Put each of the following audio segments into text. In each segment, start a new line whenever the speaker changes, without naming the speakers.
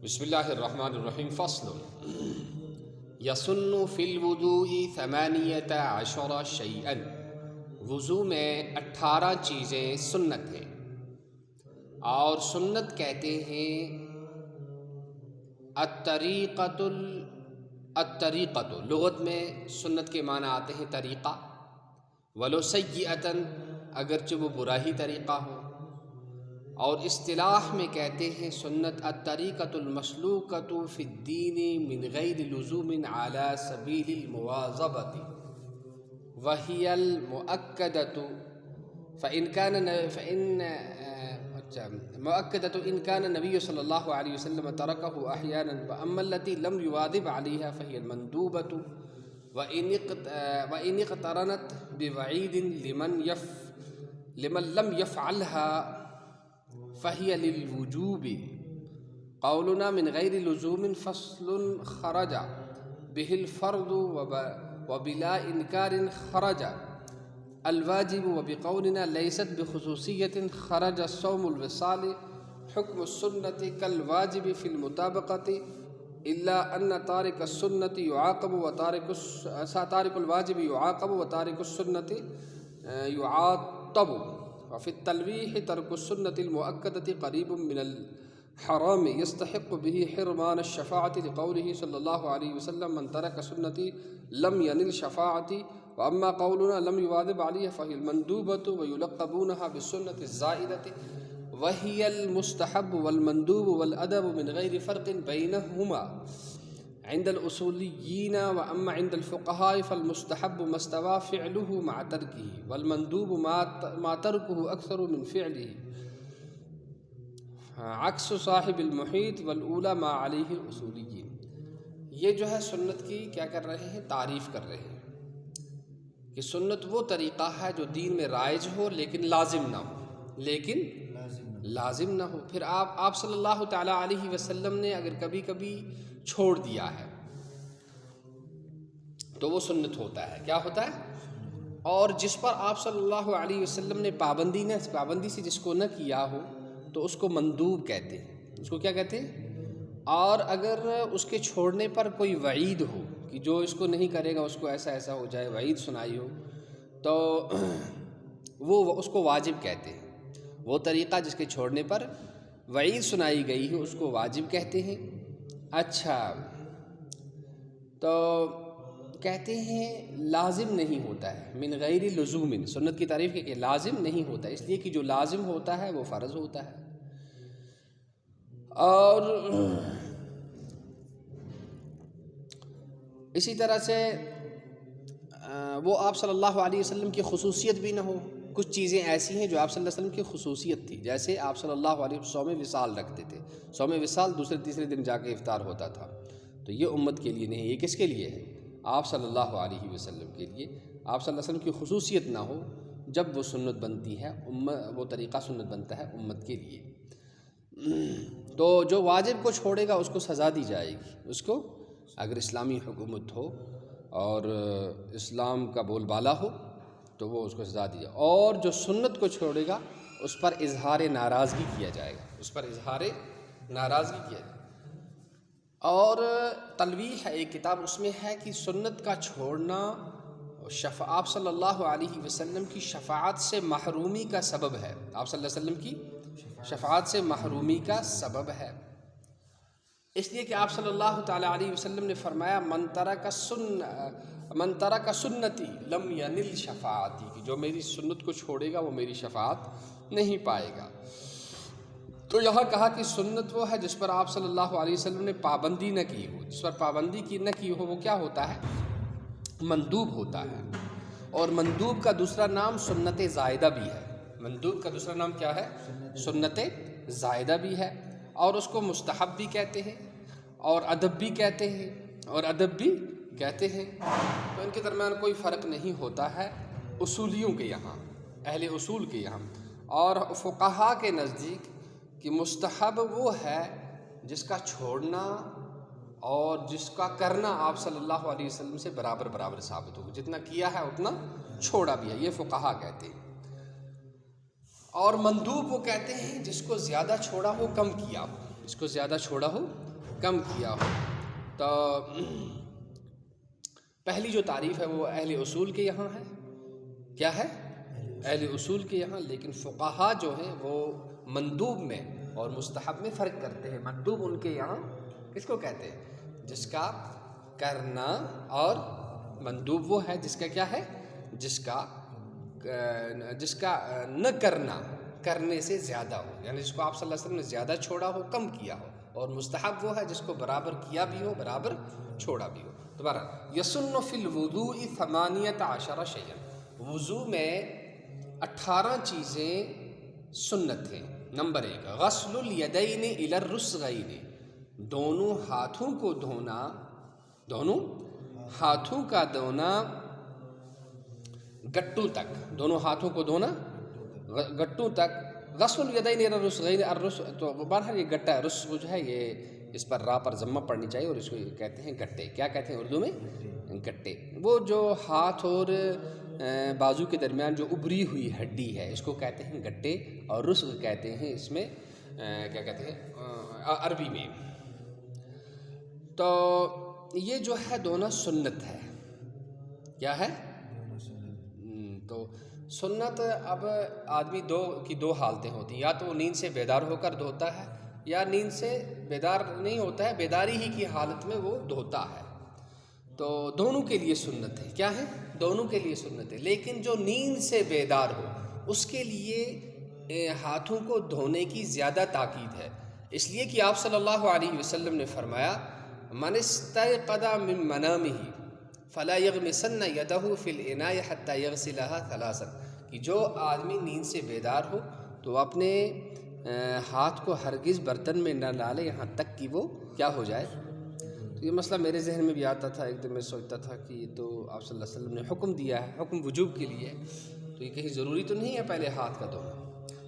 بسم اللہ الرحمن الرحیم فصل یسن فی الوضوء 18 شیئا، وضو میں 18 چیزیں سنت ہیں، اور سنت کہتے ہیں الطریقۃ، لغت میں سنت کے معنی آتے ہیں طریقہ، ولو سیئۃ، اگرچہ وہ برا ہی طریقہ ہو، اور اصطلاح میں کہتے ہیں سنت الطریقۃ المسلوکۃ فی الدین من غیر لزوم علی سبیل المواظبۃ وہی المؤکدۃ مؤکدۃ ان کان النبی صلی اللہ علیہ وسلم ترکہ احیانا، واما التی لم یواظب علیہا فہی المندوبۃ وان اقترنت بوعید لمن لم یفعلها فهي للوجوب. قولنا من غير لزوم فصل خرج به الفرض وبلا إنكار خرج الواجب، وبقولنا ليست بخصوصية خرج الصوم الوصال. حكم السنة كالواجب في المطابقة إلا أن تارك السنة يعاقب تارك الواجب يعاقب وتارك السنة يعاقب. وفي التلويح ترك السنة المؤكدة قريب من الحرام يستحق به حرمان الشفاعة، لقوله صلى الله عليه وسلم من ترك سنتي لم ينل شفاعتي. وأما قولنا لم يواظب عليها فهي المندوبة، ويلقبونها بالسنة الزائدة، وهي المستحب والمندوب والأدب من غير فرق بينهما عند الأصوليين. وأما عند الفقهاء فالمستحب ما استوى فعله مع تركه، والمندوب ما تركه أكثر من فعله، عكس صاحب المحيط، والأولى ما عليه الأصوليين. یہ جو ہے سنت کی کیا کر رہے ہیں؟ تعریف کر رہے ہیں کہ سنت وہ طریقہ ہے جو دین میں رائج ہو لیکن لازم نہ ہو. پھر آپ صلی اللہ تعالیٰ علیہ وسلم نے اگر کبھی کبھی چھوڑ دیا ہے تو وہ سنت ہوتا ہے. کیا ہوتا ہے؟ اور جس پر آپ صلی اللہ علیہ وسلم نے پابندی سے جس کو نہ کیا ہو تو اس کو مندوب کہتے ہیں. اس کو کیا کہتے ہیں؟ اور اگر اس کے چھوڑنے پر کوئی وعید ہو کہ جو اس کو نہیں کرے گا اس کو ایسا ایسا ہو جائے، وعید سنائی ہو، تو وہ اس کو واجب کہتے ہیں. وہ طریقہ جس کے چھوڑنے پر وعید سنائی گئی ہے اس کو واجب کہتے ہیں. اچھا، تو کہتے ہیں لازم نہیں ہوتا ہے، من غیر لزوم. سنت کی تعریف کہ لازم نہیں ہوتا، اس لیے کہ جو لازم ہوتا ہے وہ فرض ہوتا ہے. اور اسی طرح سے وہ آپ صلی اللہ علیہ وسلم کی خصوصیت بھی نہ ہو. کچھ چیزیں ایسی ہیں جو آپ صلی اللہ علیہ وسلم کی خصوصیت تھی، جیسے آپ صلی اللہ علیہ وسلم صوم وصال رکھتے تھے. صوم وصال دوسرے تیسرے دن جا کے افطار ہوتا تھا. تو یہ امت کے لیے نہیں، یہ کس کے لیے ہے؟ آپ صلی اللہ علیہ وسلم کے لیے. آپ صلی اللہ علیہ وسلم کی خصوصیت نہ ہو جب وہ سنت بنتی ہے، وہ طریقہ سنت بنتا ہے امت کے لیے. تو جو واجب کو چھوڑے گا اس کو سزا دی جائے گی. اس کو اگر اسلامی حکومت ہو اور اسلام کا بول بالا ہو تو وہ اس کو سزا دی جائے. اور جو سنت کو چھوڑے گا اس پر اظہار ناراضگی کیا جائے گا. اور تلویح ہے ایک کتاب، اس میں ہے کہ سنت کا چھوڑنا آپ صلی اللہ علیہ وسلم کی شفاعت سے محرومی کا سبب ہے. آپ صلی اللہ علیہ وسلم کی شفاعت سے محرومی کا سبب ہے، اس لیے کہ آپ صلی اللہ تعالیٰ علیہ وسلم نے فرمایا من ترک سنتی لم ینل شفاعتی، کہ جو میری سنت کو چھوڑے گا وہ میری شفاعت نہیں پائے گا. تو یہاں کہا کہ سنت وہ ہے جس پر آپ صلی اللہ علیہ وسلم نے پابندی نہ کی ہو. جس پر پابندی نہ کی ہو وہ کیا ہوتا ہے؟ مندوب ہوتا ہے. اور مندوب کا دوسرا نام سنت زائدہ بھی ہے. مندوب کا دوسرا نام کیا ہے؟ سنت زائدہ بھی ہے. اور اس کو مستحب بھی کہتے ہیں، اور ادب بھی کہتے ہیں، تو ان کے درمیان کوئی فرق نہیں ہوتا ہے اصولیوں کے یہاں، اہل اصول کے یہاں. اور فقہا کے نزدیک کہ مستحب وہ ہے جس کا چھوڑنا اور جس کا کرنا آپ صلی اللہ علیہ وسلم سے برابر ثابت ہو. جتنا کیا ہے اتنا چھوڑا بھی ہے، یہ فقہا کہتے ہیں. اور مندوب وہ کہتے ہیں جس کو زیادہ چھوڑا ہو کم کیا ہو، کم کیا ہو۔ تو پہلی جو تعریف ہے وہ اہل اصول کے یہاں ہے، کیا ہے؟ اہل اصول کے یہاں، لیکن فقہا جو ہیں وہ مندوب میں اور مستحب میں فرق کرتے ہیں۔ مندوب ان کے یہاں کس کو کہتے ہیں؟ جس کا کرنا، اور مندوب وہ ہے جس کا کیا ہے؟ جس کا نہ کرنا کرنے سے زیادہ ہو، یعنی جس کو آپ صلی اللہ علیہ وسلم نے زیادہ چھوڑا ہو، کم کیا ہو، اور مستحب وہ ہے جس کو برابر کیا بھی ہو، برابر چھوڑا بھی ہو۔ دوبارہ، یسن فی الوضوء 18 شیئا، وضو میں 18 چیزیں سنت ہیں۔ نمبر 1، غسل الیدین الی الرسغین، دونوں ہاتھوں کو دھونا، دونوں ہاتھوں کا دھونا گٹوں تک، دونوں ہاتھوں کو دھونا گٹوں تک۔ غسل الیدین الی الرسغین، تو بہرحال یہ گٹا رسغ جو ہے، یہ اس پر را پر ضمہ پڑنی چاہیے، اور اس کو کہتے ہیں گٹے۔ کیا کہتے ہیں اردو میں؟ گٹے۔ وہ جو ہاتھ اور بازو کے درمیان جو ابری ہوئی ہڈی ہے، اس کو کہتے ہیں گٹے، اور رسغ کہتے ہیں اس میں کیا کہتے ہیں عربی میں۔ تو یہ جو ہے دونوں سنت ہے، کیا ہے؟ تو سنت، اب آدمی دو حالتیں ہوتی ہیں، یا تو وہ نیند سے بیدار ہو کر دھوتا ہے، یا نیند سے بیدار نہیں ہوتا ہے، بیداری ہی کی حالت میں وہ دھوتا ہے۔ تو دونوں کے لیے سنت ہے، کیا ہے؟ دونوں کے لیے سنت ہے۔ لیکن جو نیند سے بیدار ہو اس کے لیے ہاتھوں کو دھونے کی زیادہ تاکید ہے، اس لیے کہ آپ صلی اللہ علیہ وسلم نے فرمایا من استيقظ من منامه فلا يغمسن يده في الاناء حتى يغسلها ثلاثا، کہ جو آدمی نیند سے بیدار ہو تو اپنے ہاتھ کو ہرگز برتن میں نہ ڈالے یہاں تک کہ وہ کیا ہو جائے۔ تو یہ مسئلہ میرے ذہن میں بھی آتا تھا، ایک دن میں سوچتا تھا کہ یہ تو آپ صلی اللہ علیہ وسلم نے حکم دیا ہے، حکم وجوب کے لیے، تو یہ کہیں ضروری تو نہیں ہے پہلے ہاتھ کا دھونا؟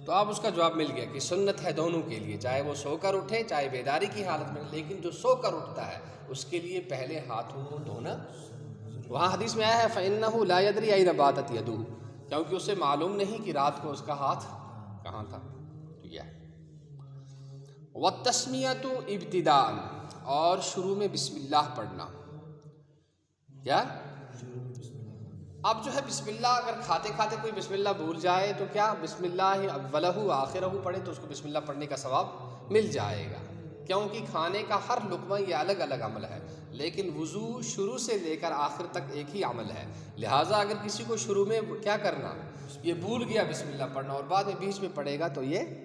تو آپ اس کا جواب مل گیا کہ سنت ہے دونوں کے لیے، چاہے وہ سو کر اٹھے چاہے بیداری کی حالت میں، لیکن جو سو کر اٹھتا ہے اس کے لیے پہلے ہاتھوں کو دھونا۔ وہاں حدیث میں آیا ہے فَإِنَّهُ لَا يَدْرِي أَيْنَ بَاتَتْ يَدُهُ، کیونکہ اسے معلوم نہیں کہ رات کو اس کا ہاتھ کہاں تھا۔ تو یہ ہے وَالتَّسْمِيَةُ ابتداءً، اور شروع میں بسم اللہ پڑھنا۔ کیا؟ اب جو ہے بسم اللہ، اگر کھاتے کھاتے کوئی بسم اللہ بھول جائے تو کیا بسم اللہ اولہ آخرہ پڑھے تو اس کو بسم اللہ پڑھنے کا ثواب مل جائے گا، کیونکہ کھانے کا ہر لقمہ یہ الگ الگ عمل ہے، لیکن وضو شروع سے لے کر آخر تک ایک ہی عمل ہے۔ لہٰذا اگر کسی کو شروع میں کیا کرنا، یہ بھول گیا بسم اللہ پڑھنا، اور بعد میں بیچ میں پڑھے گا تو یہ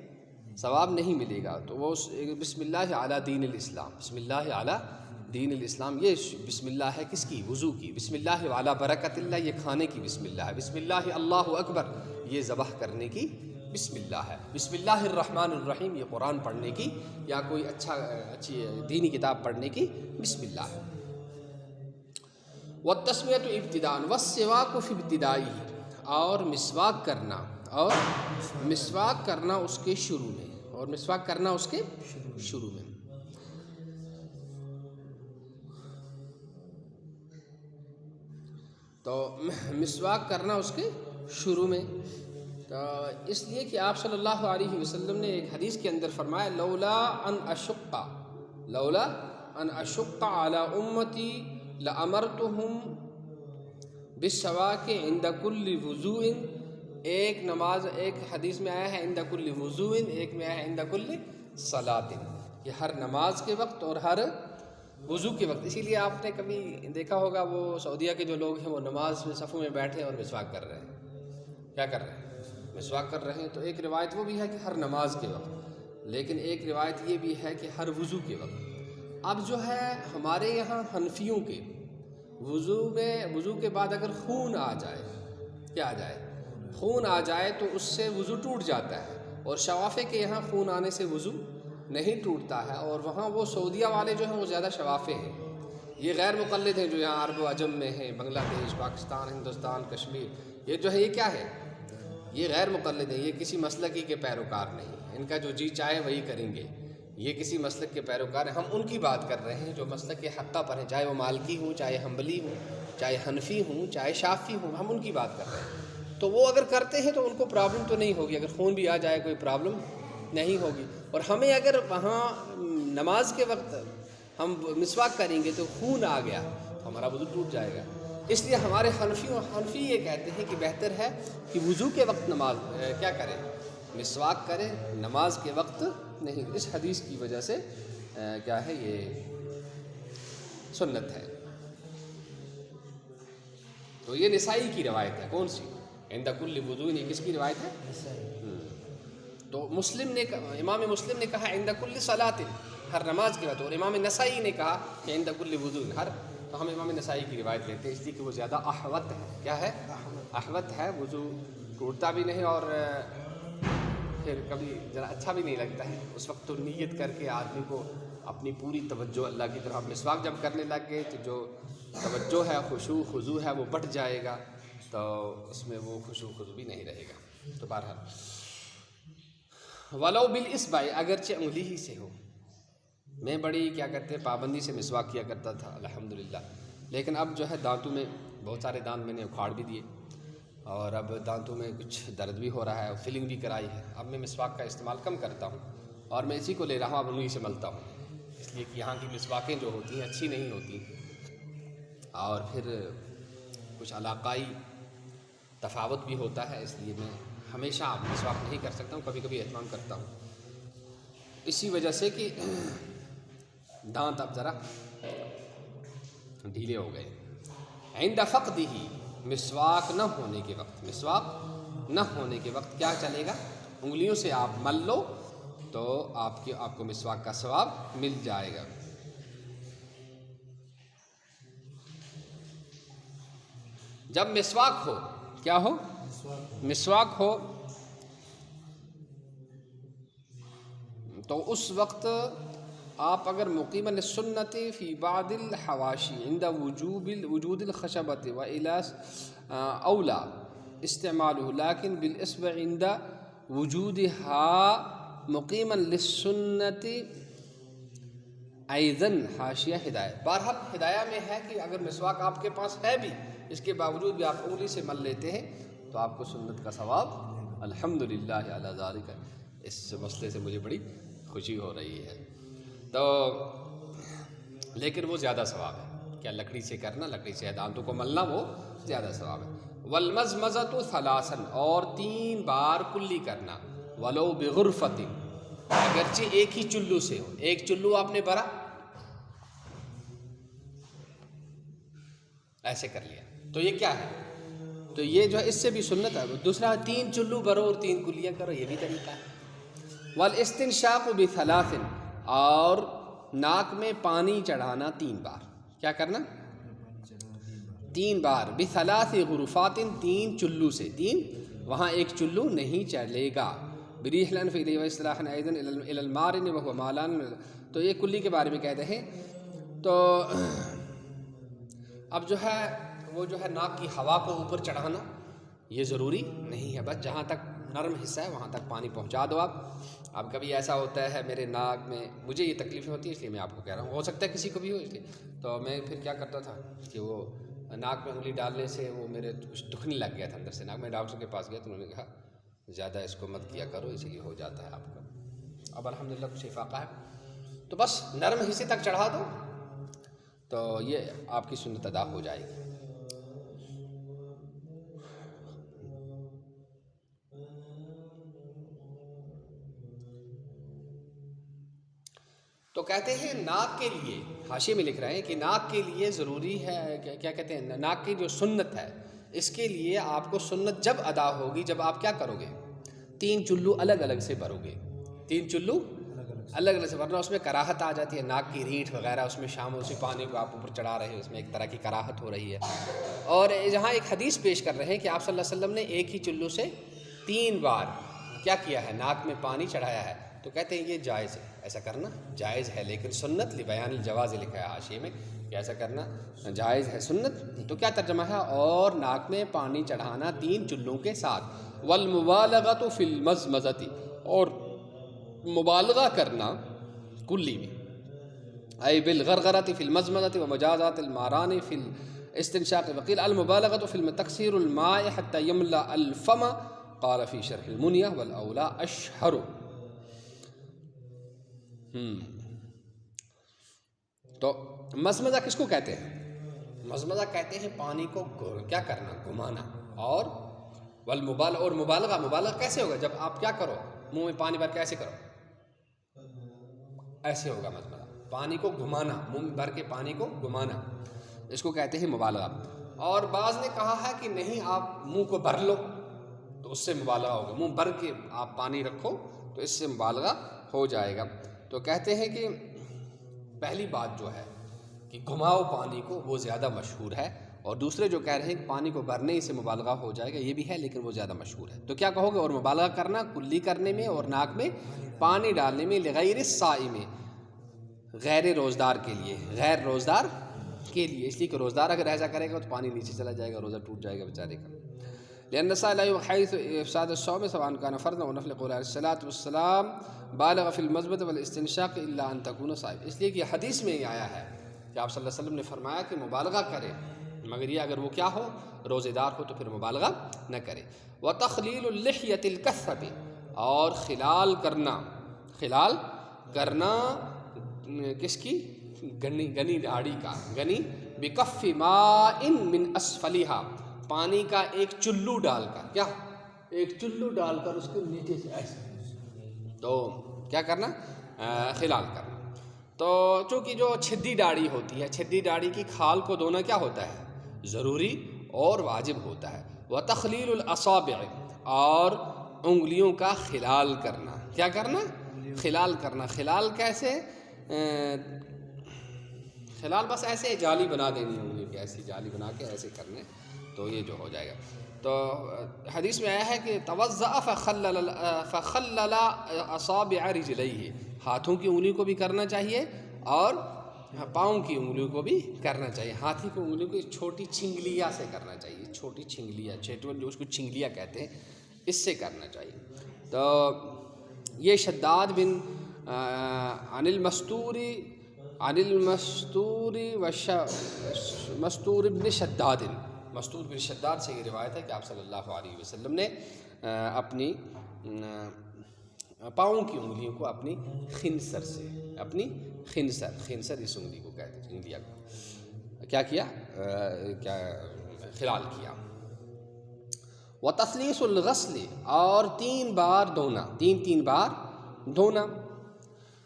ثواب نہیں ملے گا۔ تو وہ بسم اللہ علی دین الاسلام، بسم اللہ علی دین الاسلام، یہ بسم اللہ ہے کس کی؟ وضو کی۔ بسم اللہ علی برکت اللہ، یہ کھانے کی بسم اللہ ہے۔ بسم اللہ اللہ اکبر، یہ ذبح کرنے کی بسم اللہ ہے۔ بسم اللہ الرحمن الرحیم، یہ قرآن پڑھنے کی یا کوئی اچھی دینی کتاب پڑھنے کی بسم اللہ ہے۔ والتسمیۃ ابتداء والسواک فی ابتدائہ، اور مسواک کرنا، اور مسواک کرنا اس کے شروع میں، اور مسواک کرنا اس کے شروع میں۔ تو مسواک کرنا اس کے شروع میں، تو اس لیے کہ آپ صلی اللہ علیہ وسلم نے ایک حدیث کے اندر فرمایا لولا ان اشق علی امتی لامرتہم بالسواک عند کل وضوء، ایک نماز، ایک حدیث میں آیا ہے عند کل وضوء، ایک میں آیا ہے عند کل صلاۃ، کہ ہر نماز کے وقت اور ہر وضو کے وقت۔ اسی لیے آپ نے کبھی دیکھا ہوگا وہ سعودیہ کے جو لوگ ہیں وہ نماز میں صفوں میں بیٹھے اور مسواک کر رہے ہیں، کیا کر رہے ہیں؟ مسواک کر رہے ہیں۔ تو ایک روایت وہ بھی ہے کہ ہر نماز کے وقت، لیکن ایک روایت یہ بھی ہے کہ ہر وضو کے وقت۔ اب جو ہے ہمارے یہاں حنفیوں کے وضو کے بعد اگر خون آ جائے، کیا آ جائے؟ خون آ جائے تو اس سے وضو ٹوٹ جاتا ہے، اور شوافے کے یہاں خون آنے سے وضو نہیں ٹوٹتا ہے، اور وہاں وہ سعودیہ والے جو ہیں وہ زیادہ شوافے ہیں، یہ غیر مقلد ہیں جو یہاں عرب و عجم میں ہیں، بنگلہ دیش، پاکستان، ہندوستان، کشمیر، یہ جو ہے یہ کیا ہے؟ یہ غیر مقلد ہیں، یہ کسی مسلکی کے پیروکار نہیں، ان کا جو جی چاہے وہی کریں گے، یہ کسی مسلک کے پیروکار ہیں۔ ہم ان کی بات کر رہے ہیں جو مسلک کے حقہ پر ہیں، چاہے وہ مالکی ہوں، چاہے حنبلی ہوں، چاہے حنفی ہوں، چاہے شافعی ہوں، ہم ان کی بات کر رہے ہیں۔ تو وہ اگر کرتے ہیں تو ان کو پرابلم تو نہیں ہوگی، اگر خون بھی آ جائے کوئی پرابلم نہیں ہوگی۔ اور ہمیں اگر وہاں نماز کے وقت ہم مسواک کریں گے تو خون آ گیا تو ہمارا وضو ٹوٹ جائے گا. اس لیے ہمارے حنفی یہ کہتے ہیں کہ بہتر ہے کہ وضو کے وقت نماز کیا کریں، مسواک کریں، نماز کے وقت نہیں. اس حدیث کی وجہ سے کیا ہے، یہ سنت ہے. تو یہ نسائی کی روایت ہے. کون سی؟ عند کل وضو، یہ کس کی روایت ہے؟ تو مسلم نے، امام مسلم نے کہا عند کل صلاۃ، ہر نماز کے بعد. اور امام نسائی نے کہا کہ عند کل وضو، ہر. تو ہم امام نسائی کی روایت لیتے ہیں اس لیے کہ وہ زیادہ احوط ہے. کیا ہے؟ احوط ہے. وضو ٹوٹتا بھی نہیں اور پھر کبھی ذرا اچھا بھی نہیں لگتا ہے. اس وقت تو نیت کر کے آدمی کو اپنی پوری توجہ اللہ کی طرف، مسواک جب کرنے لگ گئے تو جو توجہ ہے، خشوع خضوع ہے، وہ بڑھ جائے گا. تو اس میں وہ خشوع خضوع بھی نہیں رہے گا. تو بہرحال ولو بالاصبع، اگرچہ انگلی ہی سے ہو. میں بڑی کیا کہتے ہیں پابندی سے مسواک کیا کرتا تھا الحمدللہ، لیکن اب جو ہے دانتوں میں بہت سارے دانت میں نے اکھاڑ بھی دیے اور اب دانتوں میں کچھ درد بھی ہو رہا ہے اور فلنگ بھی کرائی ہے. اب میں مسواک کا استعمال کم کرتا ہوں اور میں اسی کو لے رہا ہوں، اب انگلی سے ملتا ہوں. اس لیے کہ یہاں کی مسواکیں جو ہوتی ہیں اچھی نہیں ہوتی اور پھر کچھ علاقائی تفاوت بھی ہوتا ہے. اس لیے میں ہمیشہ مسواک نہیں کر سکتا ہوں، کبھی کبھی اہتمام کرتا ہوں. اسی وجہ سے کہ دانت اب ذرا ڈھیلے ہو گئے. عند فقدہ، مسواک نہ ہونے کے وقت، مسواک نہ ہونے کے وقت کیا چلے گا؟ انگلیوں سے آپ مل لو تو آپ کو مسواک کا ثواب مل جائے گا. جب مسواک ہو، کیا ہو؟ مسواک ہو تو اس وقت آپ اگر مقیما للسنت فی بعض الحواشی عند وجود الخشبۃ والى اولا استعماله لیکن بالاصبع عند وجودها مقیما للسنت ایضا. حاشیہ ہدایہ. بہرحال ہدایہ میں ہے کہ اگر مسواک آپ کے پاس ہے بھی، اس کے باوجود بھی آپ انگلی سے مل لیتے ہیں تو آپ کو سنت کا ثواب الحمدللہ علی ذالک. اس مسئلے سے مجھے بڑی خوشی ہو رہی ہے. تو لیکن وہ زیادہ ثواب ہے. کیا لکڑی سے کرنا، لکڑی سے دانتوں کو ملنا، وہ زیادہ ثواب ہے. والمزمزۃ ثلاثا، اور 3 بار کلی کرنا. ولو بغرفۃ، اگرچہ ایک ہی چلو سے ہو. ایک چلو آپ نے بھرا، ایسے کر لیا تو یہ کیا ہے؟ تو یہ جو ہے اس سے بھی سنت ہے. دوسرا 3 چلو بھرو اور 3 کلیاں کرو، یہ بھی طریقہ ہے. والاستنشاق بثلاث، اور ناک میں پانی چڑھانا 3 بار. کیا کرنا؟ 3 بار. بثلاث غرفات، 3 چلو سے. 3 وہاں ایک چلو نہیں چلے گا. بریح الانف الیہ واصطلاحا ایضا الی المارن وهو مالان. تو یہ کلی کے بارے میں کہتے ہیں. تو اب جو ہے وہ جو ہے ناک کی ہوا کو اوپر چڑھانا یہ ضروری نہیں ہے. بس جہاں تک نرم حصہ ہے وہاں تک پانی پہنچا دو آپ. اب کبھی ایسا ہوتا ہے میرے ناک میں، مجھے یہ تکلیفیں ہوتی ہیں اس لیے میں آپ کو کہہ رہا ہوں، ہو سکتا ہے کسی کو بھی ہو. اس لیے تو میں پھر کیا کرتا تھا کہ وہ ناک میں انگلی ڈالنے سے وہ میرے کچھ دکھنے لگ گیا تھا اندر سے ناک. میں ڈاکٹر کے پاس گیا تو انہوں نے کہا زیادہ اس کو مت کیا کرو، اسی لیے ہو جاتا ہے آپ کا. اب الحمدللہ کچھ افاقہ ہے. تو بس نرم حصے تک چڑھا دو تو یہ آپ کی سنت ادا ہو جائے گی. تو کہتے ہیں ناک کے لیے، حاشیے میں لکھ رہے ہیں کہ ناک کے لیے ضروری ہے، کیا کہتے ہیں، ناک کی جو سنت ہے اس کے لیے آپ کو سنت جب ادا ہوگی جب آپ کیا کرو گے؟ 3 چلو الگ الگ سے بھرو گے. 3 چلو الگ الگ سے بھرنا. اس میں کراہت آ جاتی ہے، ناک کی ریٹھ وغیرہ اس میں شامل، اسی پانی کو آپ اوپر چڑھا رہے ہیں، اس میں ایک طرح کی کراہت ہو رہی ہے. اور جہاں ایک حدیث پیش کر رہے ہیں کہ آپ صلی اللہ علیہ وسلم نے ایک ہی چلو سے 3 بار کیا کیا ہے؟ ناک میں پانی چڑھایا ہے. تو کہتے ہیں یہ جائز ہے، ایسا کرنا جائز ہے، لیکن سنت لبیان الجواز لکھا ہے حاشیے میں کہ ایسا کرنا جائز ہے، سنت. تو کیا ترجمہ ہے؟ اور ناک میں پانی چڑھانا 3 چلوں کے ساتھ. والمبالغۃ فی المزمزۃ، اور مبالغہ کرنا کلی میں. ای بالغرغرۃ فی المزمزۃ ومجازات الماران فی الاستنشاق. وقیل المبالغۃ فی تکثیر الماء حتى یملأ الفم. قال فی شرح المنیہ والاولی اشہر. تو مزمزہ کس کو کہتے ہیں؟ مزمزہ کہتے ہیں پانی کو کیا کرنا، گھمانا. اور مبالغہ کیسے ہوگا؟ جب آپ کیا کرو، منہ میں پانی بھر کے ایسے کرو، ایسے ہوگا مزمزہ. پانی کو گھمانا، منہ میں بھر کے پانی کو گھمانا، اس کو کہتے ہیں مبالغہ. اور بعض نے کہا ہے کہ نہیں، آپ منہ کو بھر لو تو اس سے مبالغہ ہوگا. منہ بھر کے آپ پانی رکھو تو اس سے مبالغہ ہو جائے گا. تو کہتے ہیں کہ پہلی بات جو ہے کہ گھماؤ پانی کو، وہ زیادہ مشہور ہے. اور دوسرے جو کہہ رہے ہیں کہ پانی کو بھرنے ہی سے مبالغہ ہو جائے گا، یہ بھی ہے لیکن وہ زیادہ مشہور ہے. تو کیا کہو گے؟ اور مبالغہ کرنا کلی کرنے میں اور ناک میں پانی ڈالنے میں، لغیر الصائم، غیر روزدار کے لیے، غیر روزدار کے لیے. اس لیے کہ روزدار اگر ایسا کرے گا تو پانی نیچے چلا جائے گا، روزہ ٹوٹ جائے گا بیچارے کا. لأن النساء لا يحيث إفساد الصوم سواء كان فرضا أو نفلا. قول عليه الصلاة والسلام بالغ في المضمضة والاستنشاق إلا أن تكون صائم. اس لیے کہ حدیث میں یہ آیا ہے کہ آپ صلی اللہ علیہ وسلم نے فرمایا کہ مبالغہ کرے، مگر یہ اگر وہ کیا ہو، روزے دار ہو، تو پھر مبالغہ نہ کرے. وتخلیل اللحیۃ الکثۃ، اور خلال کرنا کس کی؟ گنی داڑھی کا. گنی بکف ماء من اسفلھا، پانی کا ایک چلو ڈال کر، کیا ایک چلو ڈال کر اس کے نیچے سے ایسے، تو کیا کرنا؟ خلال کرنا. تو چونکہ جو چھدی داڑھی ہوتی ہے، چھدی داڑھی کی کھال کو دھونا کیا ہوتا ہے؟ ضروری اور واجب ہوتا ہے. وتخلیل الاصابع، اور انگلیوں کا خلال کرنا. کیا کرنا؟ خلال کرنا. خلال کیسے؟ خلال بس ایسے جالی بنا دینی ہے انگلیوں کی، ایسی جالی بنا کے ایسے کرنے، تو یہ جو ہو جائے گا. تو حدیث میں آیا ہے کہ توضأ فخلل اصابع رجلیہ، ہاتھوں کی انگلیوں کو بھی کرنا چاہیے اور پاؤں کی انگلیوں کو بھی کرنا چاہیے. ہاتھی کی انگلیوں کو چھوٹی چھنگلیا سے کرنا چاہیے، چھوٹی چھنگلیا، جو اس کو چھنگلیا کہتے ہیں، اس سے کرنا چاہیے. تو یہ شداد بن عن مستور بن شداد، مستور بن شداد سے یہ روایت ہے کہ آپ صلی اللہ علیہ وسلم نے اپنی پاؤں کی انگلیوں کو اپنی خنصر سے، اپنی خنصر اس انگلی کو کہتے ہیں، انگلیاں کو کیا کیا؟ خلال کیا. وتثلیث الغسل، اور 3 بار دھونا، 3 بار دھونا.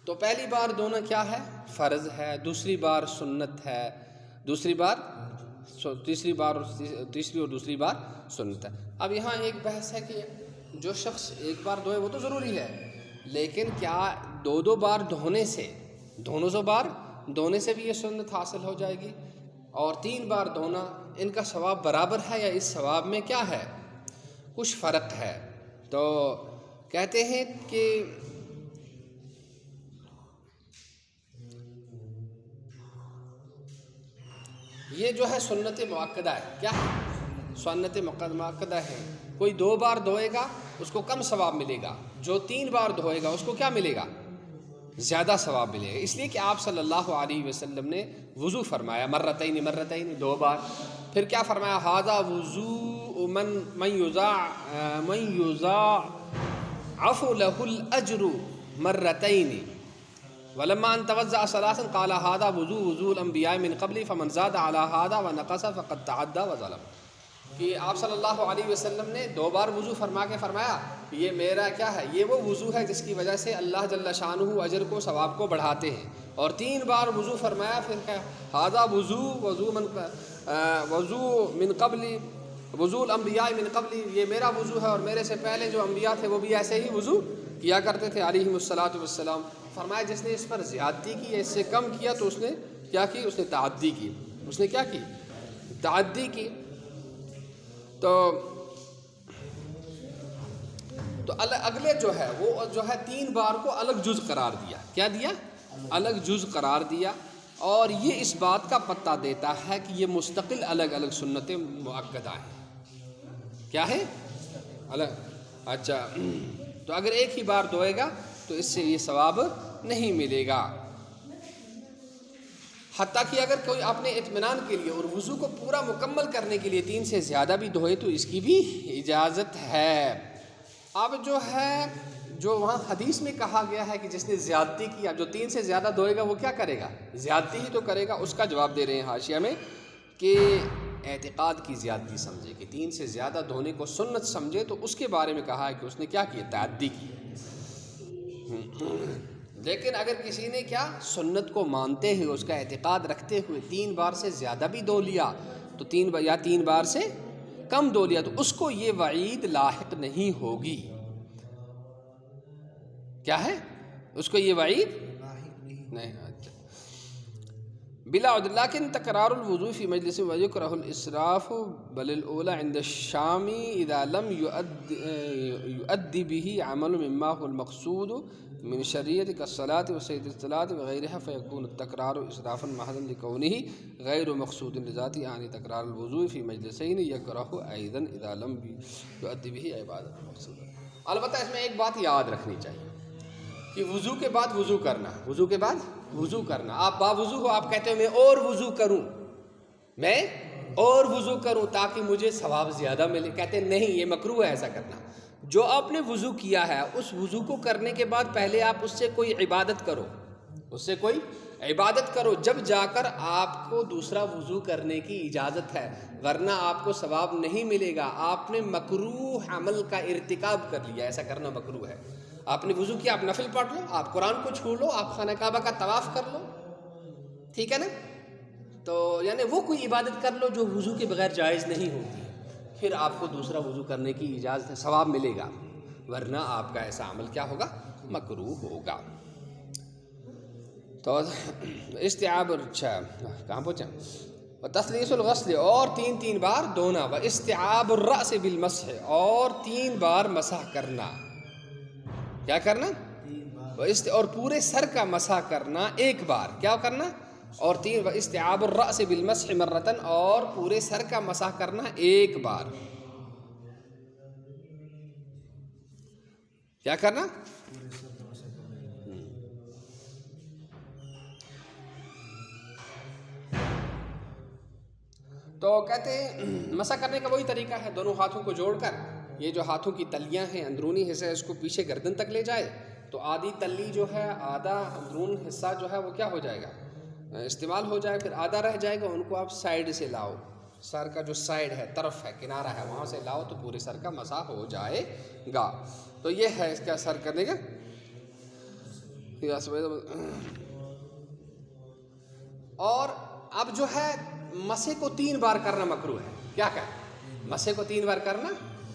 تو پہلی بار دھونا کیا ہے؟ فرض ہے. دوسری بار سنت ہے. تیسری اور دوسری بار سنت ہے. اب یہاں ایک بحث ہے کہ جو شخص ایک بار دھوئے وہ تو ضروری ہے، لیکن کیا 2 بار دھونے سے، دونوں بار دھونے سے بھی یہ سنت حاصل ہو جائے گی؟ اور 3 بار دھونا، ان کا ثواب برابر ہے یا اس ثواب میں کیا ہے؟ کچھ فرق ہے. تو کہتے ہیں کہ یہ جو ہے سنت مؤکدہ ہے. کیا ہے؟ سنت مؤکدہ ہے. کوئی 2 بار دھوئے گا اس کو کم ثواب ملے گا، جو 3 بار دھوئے گا اس کو کیا ملے گا؟ زیادہ ثواب ملے گا. اس لیے کہ آپ صلی اللہ علیہ وسلم نے وضو فرمایا مرتین 2 بار. پھر کیا فرمایا؟ ھذا وضوء من یضاعف له الاجر مرتین ولما ان توضأ 3 قال ھذا وضوء الانبیاء من قبل فمن زاد على ھذا ونقص فقد تعدى وظلم. کہ آپ صلی اللہ علیہ وسلم نے 2 بار وضو فرما کے فرمایا یہ میرا کیا ہے؟ یہ وہ وضو ہے جس کی وجہ سے اللہ جل شانہ اجر کو، ثواب کو بڑھاتے ہیں. اور 3 بار وضو فرمایا. پھر کیا؟ ھذا وضوء من قبل وضوء الانبیاء من قبل، یہ میرا وضو ہے اور میرے سے پہلے جو انبیاء تھے وہ بھی ایسے ہی وضو کیا کرتے تھے علیہم الصلاۃ والسلام. فرمایا جس نے اس پر زیادتی کی یا اس سے کم کیا تو اس نے کیا کی؟ اس نے تعدی کی. اس نے کیا کی؟ تعدی کی. تو اگلے جو ہے وہ جو ہے 3 بار کو الگ جز قرار دیا. کیا دیا؟ الگ جز قرار دیا. اور یہ اس بات کا پتہ دیتا ہے کہ یہ مستقل الگ الگ سنتیں مؤکدہ ہیں. کیا ہے؟ الگ. اچھا، تو اگر ایک ہی بار دھوئے گا تو اس سے یہ ثواب نہیں ملے گا. حتیٰ کہ اگر کوئی اپنے اطمینان کے لیے اور وضو کو پورا مکمل کرنے کے لیے 3 سے زیادہ بھی دھوئے تو اس کی بھی اجازت ہے. اب جو ہے جو وہاں حدیث میں کہا گیا ہے کہ جس نے زیادتی کیا، جو 3 سے زیادہ دھوئے گا وہ کیا کرے گا؟ زیادتی ہی تو کرے گا. اس کا جواب دے رہے ہیں حاشیہ میں کہ اعتقاد کی زیادتی سمجھے، کہ 3 سے زیادہ دھونے کو سنت سمجھے تو اس کے بارے میں کہا ہے کہ اس نے کیا کیا؟ تعدی کی. لیکن اگر کسی نے کیا سنت کو مانتے ہوئے، اس کا اعتقاد رکھتے ہوئے 3 بار سے زیادہ بھی دھو لیا تو 3 بار سے کم دھو لیا تو اس کو یہ وعید لاحق نہیں ہوگی. کیا ہے؟ اس کو یہ وعید نہیں. بلا عذر. لیکن تکرار الوضوء فی مجلس ویکرہ الاسراف بل الاولی عند الشامی اذا لم یؤدی به عمل مما هو المقصود من شریعت كالصلاة وسید الصلاة وغیرها فیکون التکرار اسرافا محضا لکونه غیر مقصود لذاتی. یعنی تکرار الوضوء فی مجلسین یکرہ ایضا اذا لم یؤدی به عبادت مقصود. البتہ اس میں ایک بات یاد رکھنی چاہیے کہ وضو کے بعد وضو کرنا، وضو کے بعد وضو کرنا. آپ باوضو ہو، آپ کہتے ہیں میں اور وضو کروں، میں اور وضو کروں تاکہ مجھے ثواب زیادہ ملے. کہتے ہیں نہیں، یہ مکروہ ہے ایسا کرنا. جو آپ نے وضو کیا ہے اس وضو کو کرنے کے بعد پہلے آپ اس سے کوئی عبادت کرو، اس سے کوئی عبادت کرو، جب جا کر آپ کو دوسرا وضو کرنے کی اجازت ہے، ورنہ آپ کو ثواب نہیں ملے گا. آپ نے مکروہ عمل کا ارتکاب کر لیا، ایسا کرنا مکروہ ہے. آپ نے وضو کیا، آپ نفل پڑھ لو، آپ قرآن کو چھو لو، آپ خانہ کعبہ کا طواف کر لو، ٹھیک ہے نا. تو یعنی وہ کوئی عبادت کر لو جو وضو کے بغیر جائز نہیں ہوتی، پھر آپ کو دوسرا وضو کرنے کی اجازت ہے، ثواب ملے گا. ورنہ آپ کا ایسا عمل کیا ہوگا؟ مکروہ ہوگا. تو استیعاب، اچھا کہاں پہنچا؟ وتثلیث الغسل، اور 3 بار دھونا. واستیعاب الرأس بالمسح، اور 3 بار مسح کرنا. کیا کرنا؟ اور پورے سر کا مسح کرنا 1 بار. کیا کرنا؟ اور 3 واستیعاب الرأس بالمسح مرتن، اور پورے سر کا مسح کرنا 1 بار. کیا کرنا؟ تو کہتے ہیں مسح کرنے کا وہی طریقہ ہے، دونوں ہاتھوں کو جوڑ کر، یہ جو ہاتھوں کی تلیاں ہیں اندرونی حصہ اس کو پیچھے گردن تک لے جائے تو آدھی تلی جو ہے، آدھا اندرون حصہ جو ہے وہ کیا ہو جائے گا؟ استعمال ہو جائے. پھر آدھا رہ جائے گا، ان کو آپ سائیڈ سے لاؤ، سر کا جو سائیڈ ہے، طرف ہے، کنارہ ہے، وہاں سے لاؤ تو پورے سر کا مسح ہو جائے گا. تو یہ ہے اس کا سر کرنے کا. اور اب جو ہے مسح کو 3 بار کرنا مکروہ ہے. کیا مسح کو 3 بار کرنا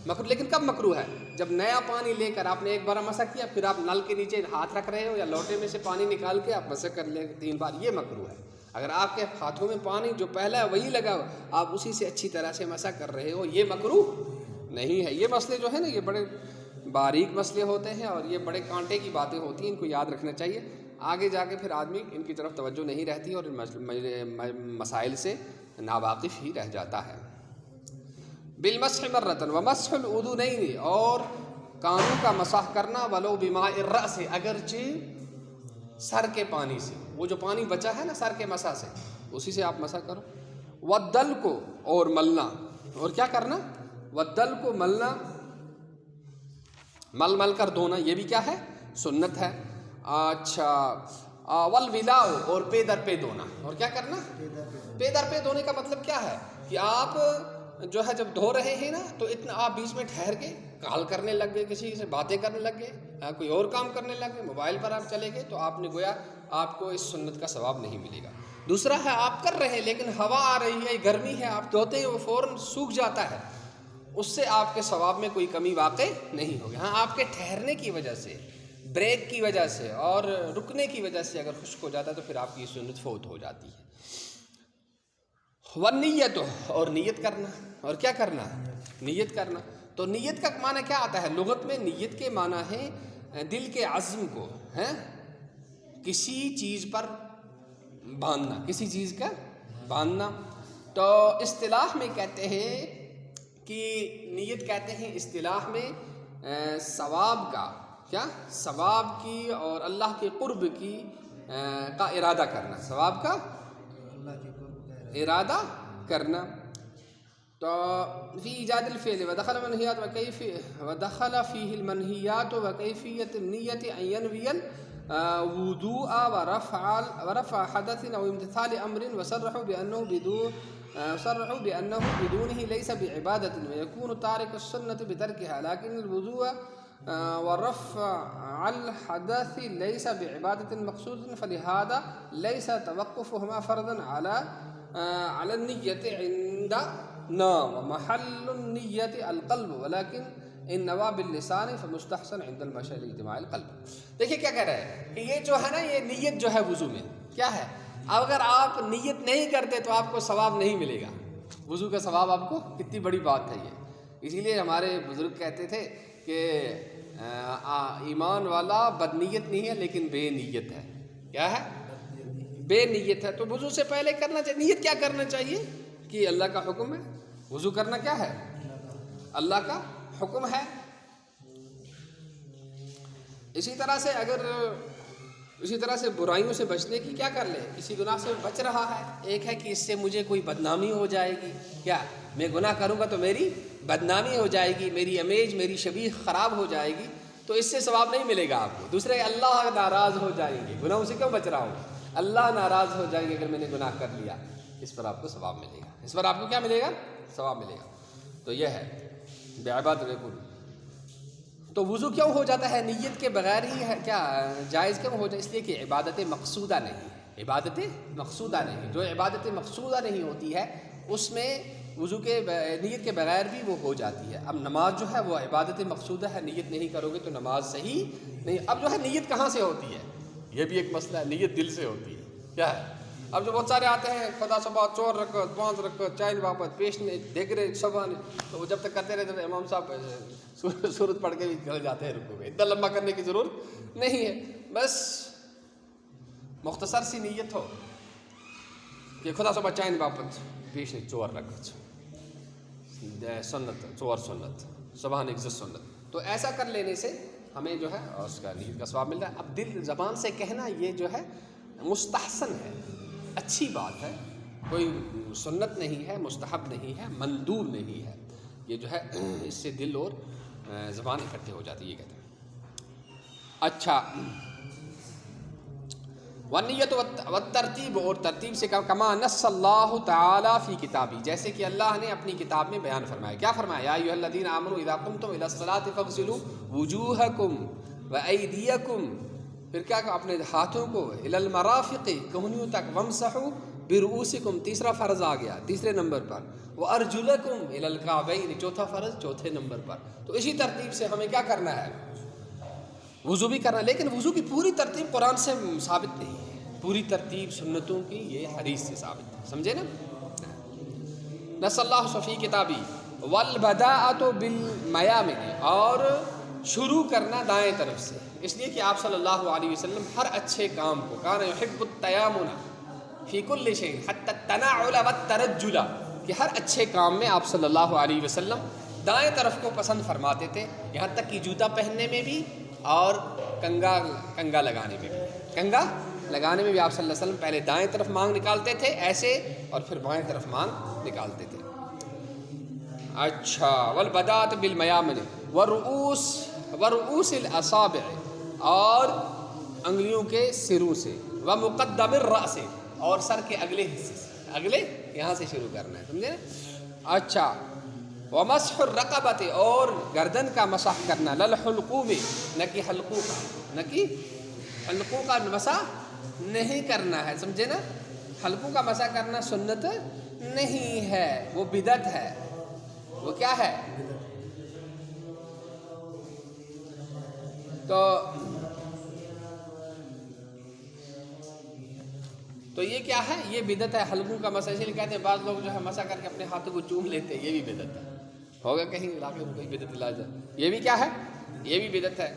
مکروہ. لیکن کب مکروہ ہے؟ جب نیا پانی لے کر آپ نے 1 بار مسح کیا، پھر آپ نل کے نیچے ہاتھ رکھ رہے ہو یا لوٹے میں سے پانی نکال کے آپ مسح کر لیں 3 بار، یہ مکروہ ہے. اگر آپ کے ہاتھوں میں پانی جو پہلا ہے وہی لگا ہو، آپ اسی سے اچھی طرح سے مسح کر رہے ہو، یہ مکروہ نہیں ہے. یہ مسئلے جو ہے نا، یہ بڑے باریک مسئلے ہوتے ہیں اور یہ بڑے کانٹے کی باتیں ہوتی ہیں، ان کو یاد رکھنا چاہیے. آگے جا کے پھر آدمی ان کی طرف توجہ نہیں رہتی اور مسائل سے ناواقف ہی رہ جاتا ہے. بالمسح مرتن ومسح الاذنین، اور کانوں کا مسح کرنا، ولو بماء الرأس، اگرچہ سر کے پانی سے، وہ جو پانی بچا ہے نا سر کے مسح سے، اسی سے آپ مسح کرو. والدل کو، اور ملنا، اور کیا کرنا؟ والدل کو ملنا، مل کر دھونا، یہ بھی کیا ہے؟ سنت ہے. اچھا، والولاء، اور پے در پے دھونا. اور کیا کرنا؟ پے در پے دھونے کا مطلب کیا ہے کہ آپ جو ہے جب دھو رہے ہیں نا تو اتنا آپ بیچ میں ٹھہر کے کال کرنے لگ گئے، کسی سے باتیں کرنے لگ گئے، کوئی اور کام کرنے لگ گئے، موبائل پر آپ چلے گئے، تو آپ نے گویا آپ کو اس سنت کا ثواب نہیں ملے گا. دوسرا ہے آپ کر رہے ہیں لیکن ہوا آ رہی ہے، گرمی ہے، آپ دھوتے ہیں وہ فوراً سوکھ جاتا ہے، اس سے آپ کے ثواب میں کوئی کمی واقع نہیں ہوگی. ہاں آپ کے ٹھہرنے کی وجہ سے، بریک کی وجہ سے اور رکنے کی وجہ سے اگر خشک ہو جاتا ہے تو پھر آپ کی سنت فوت ہو جاتی ہے. والنیت، اور نیت کرنا. اور کیا کرنا؟ نیت کرنا. تو نیت کا معنی کیا آتا ہے لغت میں؟ نیت کے معنی ہے دل کے عزم کو کسی چیز پر باندھنا، کسی چیز کا باندھنا. تو اصطلاح میں کہتے ہیں کہ نیت کہتے ہیں اصطلاح میں ثواب کا، کیا؟ ثواب کی اور اللہ کے قرب کی کا ارادہ کرنا، ثواب کا ارادہ کرنا. تو فی ایجاد الفعل ودخل المنہیات ودخل فیہ المنہیات وکیفیت النیت ان ینوی الوضوء ورفع حدث او امتثال امر وصرحوا بأنه بدونه ليس بعبادة ويكون تارك السنة بتركها، لكن الوضوء ورفع الحدث ليس بعبادة مقصودة، فلهذا ليس توقفهما فرضا على النية عندنا، ومحل النية القلب، ولكن ان نوا باللسان فمستحسن عند المشي لاجتماع القلب۔ دیکھیے کیا کہہ رہا ہے کہ یہ جو ہے نا، یہ نیت جو ہے وضو میں کیا ہے، اگر آپ نیت نہیں کرتے تو آپ کو ثواب نہیں ملے گا، وضو کا ثواب آپ کو، کتنی بڑی بات ہے یہ۔ اسی لیے ہمارے بزرگ کہتے تھے کہ ایمان والا بدنیت نہیں ہے لیکن بے نیت ہے۔ کیا ہے؟ بے نیت ہے۔ تو وضو سے پہلے کرنا چاہیے، نیت کیا کرنا چاہیے کہ اللہ کا حکم ہے، وضو کرنا کیا ہے، اللہ کا حکم ہے۔ اسی طرح سے برائیوں سے بچنے کی کیا کر لے، کسی گناہ سے بچ رہا ہے، ایک ہے کہ اس سے مجھے کوئی بدنامی ہو جائے گی، کیا میں گناہ کروں گا تو میری بدنامی ہو جائے گی، میری امیج، میری شبیہ خراب ہو جائے گی، تو اس سے ثواب نہیں ملے گا آپ کو۔ دوسرے اللہ ناراض ہو جائیں گے، گناہوں سے کیوں بچ رہا ہوں، اللہ ناراض ہو جائیں گے اگر میں نے گناہ کر لیا، اس پر آپ کو ثواب ملے گا، اس پر آپ کو کیا ملے گا، ثواب ملے گا۔ تو یہ ہے بعبادت بالکل۔ تو وضو کیوں ہو جاتا ہے نیت کے بغیر ہی ہے، کیا جائز کیوں ہو جاتا ہے؟ اس لیے کہ عبادت مقصودہ نہیں ہے، عبادت مقصودہ نہیں، جو عبادت مقصودہ نہیں ہوتی ہے اس میں وضو کے نیت کے بغیر بھی وہ ہو جاتی ہے۔ اب نماز جو ہے وہ عبادت مقصودہ ہے، نیت نہیں کرو گے تو نماز صحیح نہیں۔ اب جو ہے نیت کہاں سے ہوتی ہے، یہ بھی ایک مسئلہ ہے، نیت دل سے ہوتی ہے، کیا ہے۔ اب جو بہت سارے آتے ہیں خدا صبح 4 رکعت 5 رکعت چائن واپس پیش نہیں دیکھ رہے شبان، تو وہ جب تک کرتے رہتے ہیں امام صاحب سورت پڑھ کے بھی چلے جاتے ہیں رکوع میں، اتنا لمبا کرنے کی ضرورت نہیں ہے، بس مختصر سی نیت ہو کہ خدا صبح چائن واپس پیش نہیں 4 رکعت سنت 4 سنت سبحان ایک سنت، تو ایسا کر لینے سے ہمیں جو ہے اس کا نیت کا ثواب مل رہا ہے۔ اب دل زبان سے کہنا یہ جو ہے مستحسن ہے، اچھی بات ہے، کوئی سنت نہیں ہے، مستحب نہیں ہے، مندوب نہیں ہے، یہ جو ہے اس سے دل اور زبان اکٹھے ہو جاتی ہے، یہ کہتے ہیں۔ اچھا، والنیت والترتیب، اور ترتیب سے کما نص اللہ تعالی فی کتابی، جیسے کہ اللہ نے اپنی کتاب میں بیان فرمایا، کیا فرمایا، یا ایھا الذین آمنوا اذا قمتم الی الصلاۃ فاغسلوا وجوہکم وایدیکم، پھر کیا کہا، اپنے ہاتھوں کو الی المرافق، کہنیوں تک، وامسحوا برؤوسکم، تیسرا فرض آ گیا تیسرے نمبر پر، وارجلکم الی الکعبین، چوتھا فرض چوتھے نمبر پر۔ تو اسی ترتیب سے ہمیں کیا کرنا ہے، وضو بھی کرنا ہے، لیکن وضو کی پوری ترتیب قرآن سے ثابت نہیں ہے، پوری ترتیب سنتوں کی یہ حدیث سے ثابت ہے، سمجھے نا۔ نص اللہ فی کتابی والبداءۃ بالمیامن، اور شروع کرنا دائیں طرف سے، اس لیے کہ آپ صلی اللہ علیہ وسلم ہر اچھے کام کو، کان یحب التیامن فی کل شیء حتی التنعل والترجل، کہ ہر اچھے کام میں آپ صلی اللہ علیہ وسلم دائیں طرف کو پسند فرماتے تھے، یہاں تک کہ جوتا پہننے میں بھی اور کنگا لگانے میں بھی، کنگا لگانے میں بھی آپ صلی اللہ علیہ وسلم پہلے دائیں طرف مانگ نکالتے تھے ایسے، اور پھر بائیں طرف مانگ نکالتے تھے۔ اچھا، والبداءۃ بالمیامن ورؤوس الاصابع، اور انگلیوں کے سروں سے، ومقدم الرأس، اور سر کے اگلے حصے سے، اگلے یہاں سے شروع کرنا ہے، سمجھے نا۔ اچھا، ومسح الرقبۃ، اور گردن کا مسح کرنا، للحلقوم، نہ کہ حلقوں کا، نہ کہ حلقوں کا مسح نہیں کرنا ہے، سمجھے نا۔ حلقوں کا مسح کرنا سنت نہیں ہے، وہ بدعت ہے، وہ کیا ہے، تو یہ کیا ہے، یہ بدعت ہے، حلقوں کا مسح، اس لیے کہتے ہیں بعض لوگ جو ہے مسح کر کے اپنے ہاتھوں کو چوم لیتے ہیں، یہ بھی بدعت ہے، ہوگا کہیں علاقے میں کوئی بدعت علاج ہے، یہ بھی کیا ہے، یہ بھی بدعت ہے،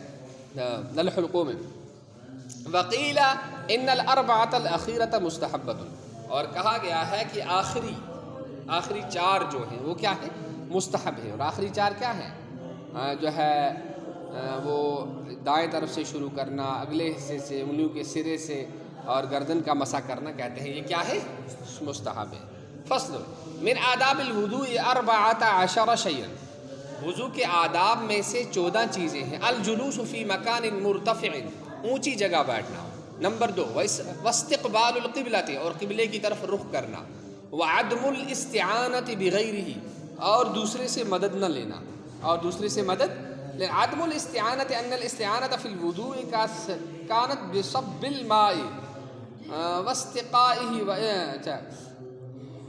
للحلقوم۔ وقیل ان الاربعۃ الاخیرۃ مستحبۃ، اور کہا گیا ہے کہ آخری 4 جو ہیں وہ کیا ہے، مستحب ہے، اور آخری 4 کیا ہیں، جو ہے وہ دائیں طرف سے شروع کرنا، اگلے حصے سے، انگلیوں کے سرے سے، اور گردن کا مسح کرنا، کہتے ہیں یہ کیا ہے، مستحب ہے۔ فصل من آداب الوضوء 14 شيئا، وضو کے آداب میں سے 14 چیزیں ہیں. الجلوس فی مکان مرتفع، اونچی جگہ بیٹھنا. نمبر 2 واستقبال القبلۃ، اور قبلے کی طرف رخ کرنا. وعدم الاستعانۃ بغیرہ، اور دوسرے سے مدد نہ لینا، اور دوسرے سے مدد. عدم الاستعانۃ ان الاستعانۃ فی الوضوء كانت بصب الماء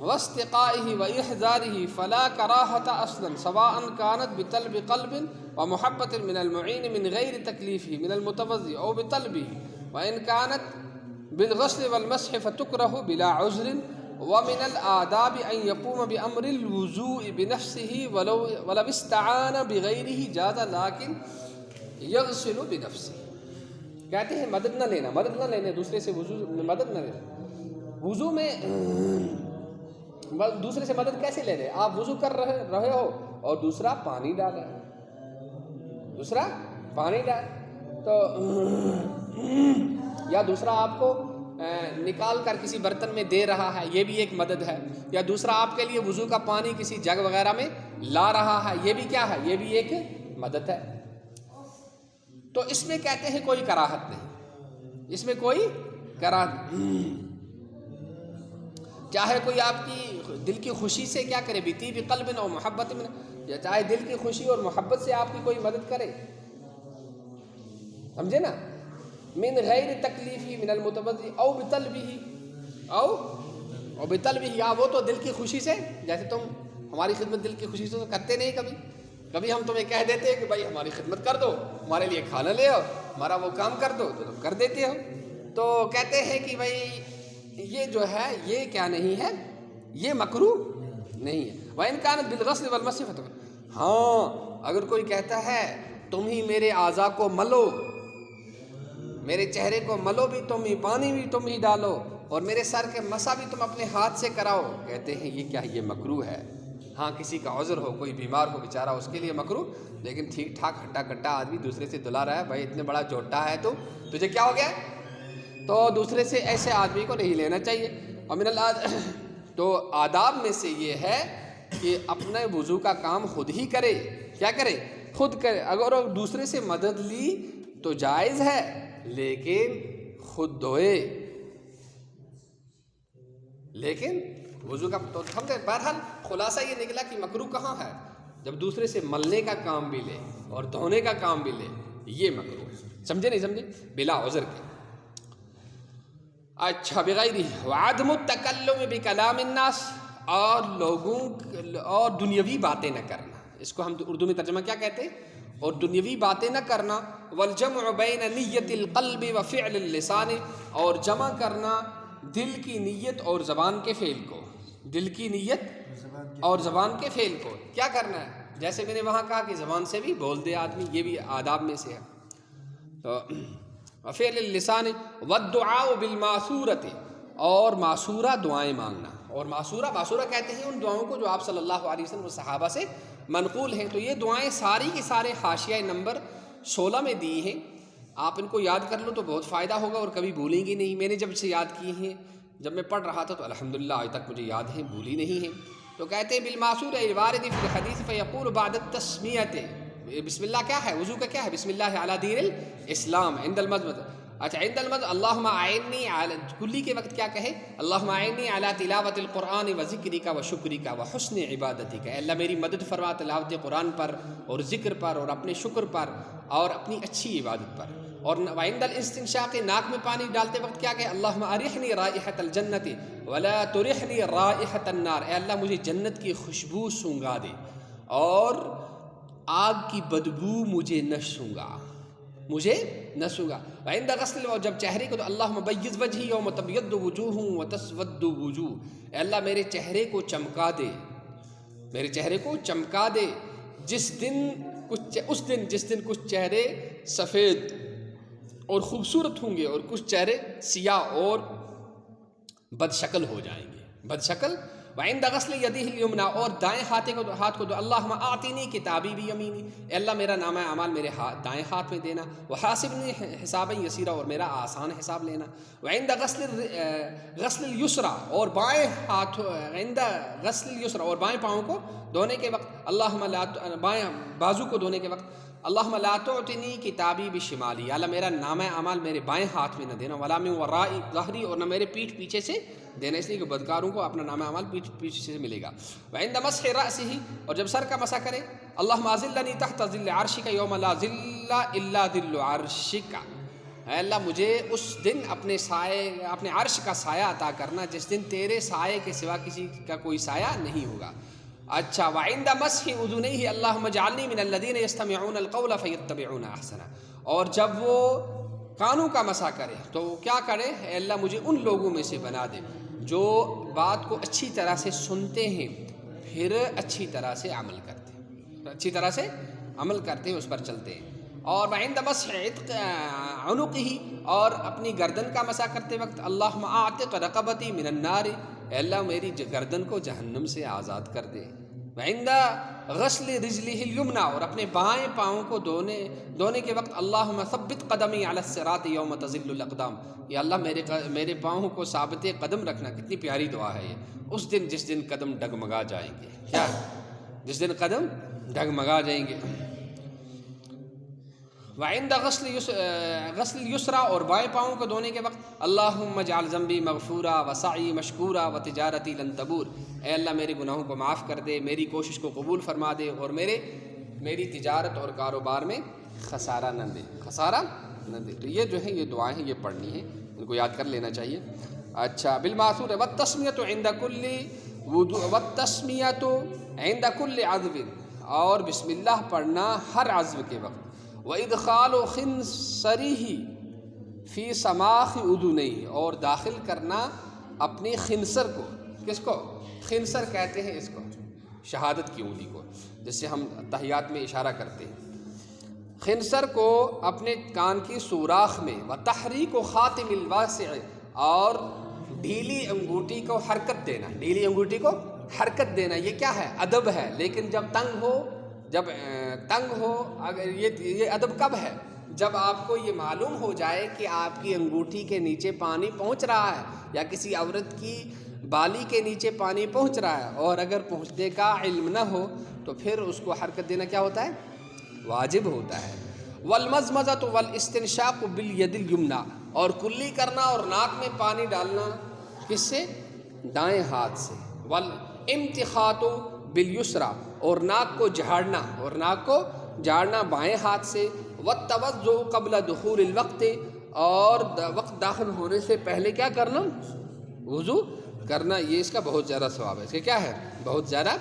واستقائه وإحضاره فلا كراهة أصلا، سواء كانت بطلب قلب ومحبة من المعين من غير تكليفه من المتوضئ أو بطلبه، وإن كانت بالغسل والمسح فتكره بلا عذر. ومن الآداب أن يقوم بأمر الوضوء بنفسه ولو استعان بغيره جاز لكن يغسل بنفسه. کہتے ہیں مدد نہ لینا، مدد نہ لینے، دوسرے سے وضو میں مدد نہ لینا. وضو میں دوسرے سے مدد کیسے لے رہے؟ آپ وضو کر رہے ہو اور دوسرا پانی ڈال رہا ہے، دوسرا پانی ڈال تو یا دوسرا آپ کو نکال کر کسی برتن میں دے رہا ہے، یہ بھی ایک مدد ہے. یا دوسرا آپ کے لیے وضو کا پانی کسی جگ وغیرہ میں لا رہا ہے، یہ بھی کیا ہے؟ یہ بھی ایک مدد ہے. تو اس میں کہتے ہیں کوئی کراہت نہیں، اس میں کوئی کراہت نہیں. چاہے کوئی آپ کی دل کی خوشی سے کیا کرے، بطیب قلب اور محبت میں، یا چاہے دل کی خوشی اور محبت سے آپ کی کوئی مدد کرے، سمجھے نا. من غیر تکلیفی من المتوضئ او بطلبہ او بطلبہ، یا وہ تو دل کی خوشی سے، جیسے تم ہماری خدمت دل کی خوشی سے تو کرتے نہیں. کبھی ہم تمہیں کہہ دیتے ہیں کہ بھائی ہماری خدمت کر دو، ہمارے لیے کھانا لے آؤ، ہمارا وہ کام کر دو، تو تم کر دیتے ہو. تو کہتے ہیں کہ بھائی یہ جو ہے یہ کیا نہیں ہے، یہ مکروہ نہیں ہے. وَإِنْ كَانَتْ بِالْغَسْلِ وَالْمَسْحِ، ہاں اگر کوئی کہتا ہے تم ہی میرے اعضاء کو ملو، میرے چہرے کو ملو بھی تم ہی، پانی بھی تم ہی ڈالو، اور میرے سر کے مسح بھی تم اپنے ہاتھ سے کراؤ، کہتے ہیں یہ کیا ہے، یہ مکروہ ہے. ہاں کسی کا عذر ہو، کوئی بیمار ہو بیچارہ، اس کے لیے مکروہ. لیکن ٹھیک ٹھاک ہٹا کٹا آدمی دوسرے سے دلا رہا ہے، بھائی اتنے بڑا جوٹا ہے تو تجھے کیا ہو گیا، تو دوسرے سے ایسے آدمی کو نہیں لینا چاہیے. اور من تو آداب میں سے یہ ہے کہ اپنے وضو کا کام خود ہی کرے. کیا کرے؟ خود کرے. اگر دوسرے سے مدد لی تو جائز ہے، لیکن خود دھوئے. لیکن وضو کا تو ہم نے بہرحال خلاصہ یہ نکلا کہ مکروہ کہاں ہے، جب دوسرے سے ملنے کا کام بھی لے اور دھونے کا کام بھی لے، یہ مکروہ ہے. سمجھے نہیں سمجھے؟ بلا عذر کے. اچھا، بغیر وعدم التکلم بکلام الناس، اور لوگوں اور دنیاوی باتیں نہ کرنا. اس کو ہم اردو میں ترجمہ کیا کہتے ہیں؟ اور دنیاوی باتیں نہ کرنا. والجمع بین نیت القلب وفعل اللسان، اور جمع کرنا دل کی نیت اور زبان کے فعل کو. دل کی نیت اور زبان کے فعل کو کیا کرنا ہے؟ جیسے میں نے وہاں کہا کہ زبان سے بھی بول دے آدمی، یہ بھی آداب میں سے ہے. تو وفعل اللسان والدعاء بالمعصورۃ، اور معصورہ دعائیں مانگنا. اور معصورہ کہتے ہیں ان دعاؤں کو جو آپ صلی اللہ علیہ وسلم و صحابہ سے منقول ہیں. تو یہ دعائیں ساری کی سارے حاشیہ نمبر 16 میں دی ہیں. آپ ان کو یاد کر لو تو بہت فائدہ ہوگا اور کبھی بھولیں گے نہیں. میں نے جب سے یاد کی ہیں، جب میں پڑھ رہا تھا تو الحمدللہ آج تک مجھے یاد ہیں، بھولی نہیں ہیں. تو کہتے ہیں بالمعصور الوارد فی الحدیث فیقول بعد التسمیۃ. بسم اللہ کیا ہے؟ وضو کا کیا ہے؟ بسم اللہ علی دین الاسلام. عند المضمض، اچھا عند المضمض اللہم اعنی علی، کلی کے وقت کیا کہے؟ اللہم اعنی علی تلاوت القرآن و ذکرک و شکرک و حسن عبادتک. اے اللہ میری مدد فرما تلاوت قرآن پر اور ذکر پر اور اپنے شکر پر اور اپنی اچھی عبادت پر. اور وعند الاستنشاق، ناک میں پانی ڈالتے وقت کیا کہے؟ اللہم ارحنی رائحۃ الجنۃ ولا ترحنی رائحۃ النار. اے اللہ مجھے جنت کی خوشبو سونگھا دے اور آگ کی بدبو مجھے نہ سونگا، مجھے نہ سونگا. وعند غسل، اور جب چہرے کو، تو اللہم بیض وجہی یوم تبیض وجوہ وتسود وجوہ. اے اللہ میرے چہرے کو چمکا دے، میرے چہرے کو چمکا دے جس دن کچھ چہرے سفید اور خوبصورت ہوں گے اور کچھ چہرے سیاہ اور بد شکل ہو جائیں گے، بد شکل وعند غسل یدہ الیمنی، اور دائیں ہاتھ کو دو اللہم اعطنی کتابی بیمینی، اے اللہ میرا نامہ اعمال میرے دائیں ہاتھ میں دینا، وحاسبنی حسابا یسیرا، اور میرا آسان حساب لینا، وعند غسل الیسرا، اور بائیں ہاتھ عند غسل الیسرا، اور بائیں پاؤں کو دھونے کے وقت اللہم بائیں بازو کو دھونے کے وقت اللہم لا تعطنی کتابی بشمالی، یا اللہ میرا نامہ اعمال میرے بائیں ہاتھ میں نہ دینا، ولا من ورائی ظہری، اور نہ میرے پیٹھ پیچھے سے دینا، اس لیے کہ بدکاروں کو اپنا نامہ اعمال پیچھے سے ملے گا۔ وعند مسح رأسہ، اور جب سر کا مسح کرے اللہم اظلنی تحت ظل عرشک یوم لا ظل الا ظل عرشک، اے اللہ مجھے اس دن اپنے عرش کا سایہ عطا کرنا جس دن تیرے سائے کے سوا کسی کا کوئی سایہ نہیں ہوگا۔ اچھا، وعند مسح اذنیہ اللہم اجعلنی من الذین یستمعون القول فیتبعون احسنہ، اور جب وہ کانوں کا مسح کرے تو کیا کرے، اے اللہ مجھے ان لوگوں میں سے بنا دے جو بات کو اچھی طرح سے سنتے ہیں پھر اچھی طرح سے عمل کرتے ہیں، اس پر چلتے ہیں۔ اور وعند مسح عنقہ، اور اپنی گردن کا مسح کرتے وقت اللہم اعتق رقبتی من النار، اے اللہ میری گردن کو جہنم سے آزاد کر دے۔ وعند غسل رجلہ الیمنی، اور اپنے بائیں پاؤں کو دھونے کے وقت اللہم ثبت قدمی علی الصراط یوم تزل الاقدام، یا اللہ میرے پاؤں کو ثابت قدم رکھنا۔ کتنی پیاری دعا ہے یہ، اس دن جس دن قدم ڈگمگا جائیں گے، کیا جس دن قدم ڈگمگا جائیں گے۔ وعند غسل الیسرا، اور بائیں پاؤں کو دھونے کے وقت اللہم اجعل ذنبی مغفورا وسعی مشکورا وتجارتی لن تبور، اے اللہ میرے گناہوں کو معاف کر دے، میری کوشش کو قبول فرما دے، اور میری تجارت اور کاروبار میں خسارہ نہ دے۔ تو یہ جو ہے یہ دعائیں ہیں، یہ پڑھنی ہیں، ان کو یاد کر لینا چاہیے۔ اچھا، بالمعثور والتسمیۃ عند کل وضوء، والتسمیۃ عند کل عضو، اور بسم اللہ پڑھنا ہر عضو کے وقت، وادخال خنصرہ فی سماخ اذنیہ، اور داخل کرنا اپنی خنصر کو، کس کو خنصر کہتے ہیں، اس کو شہادت کی انگلی کو، جس سے ہم تحیات میں اشارہ کرتے ہیں، خنصر کو اپنے کان کی سوراخ میں، وتحریک خاتم الواسع، اور ڈھیلی انگوٹھی کو حرکت دینا، یہ کیا ہے، ادب ہے، لیکن جب تنگ ہو اگر یہ ادب کب ہے، جب آپ کو یہ معلوم ہو جائے کہ آپ کی انگوٹھی کے نیچے پانی پہنچ رہا ہے، یا کسی عورت کی بالی کے نیچے پانی پہنچ رہا ہے، اور اگر پہنچنے کا علم نہ ہو تو پھر اس کو حرکت دینا کیا ہوتا ہے، واجب ہوتا ہے۔ والمضمضۃ والاستنشاق بالید الیمنی، اور کلی کرنا اور ناک میں پانی ڈالنا کس سے، دائیں ہاتھ سے۔ والامتخاط بالیسری، اور ناک کو جھاڑنا بائیں ہاتھ سے۔ والتوضؤ قبل دخول الوقت، اور وقت داخل ہونے سے پہلے کیا کرنا، وضو کرنا، یہ اس کا بہت زیادہ ثواب ہے، اس کا کیا ہے، بہت زیادہ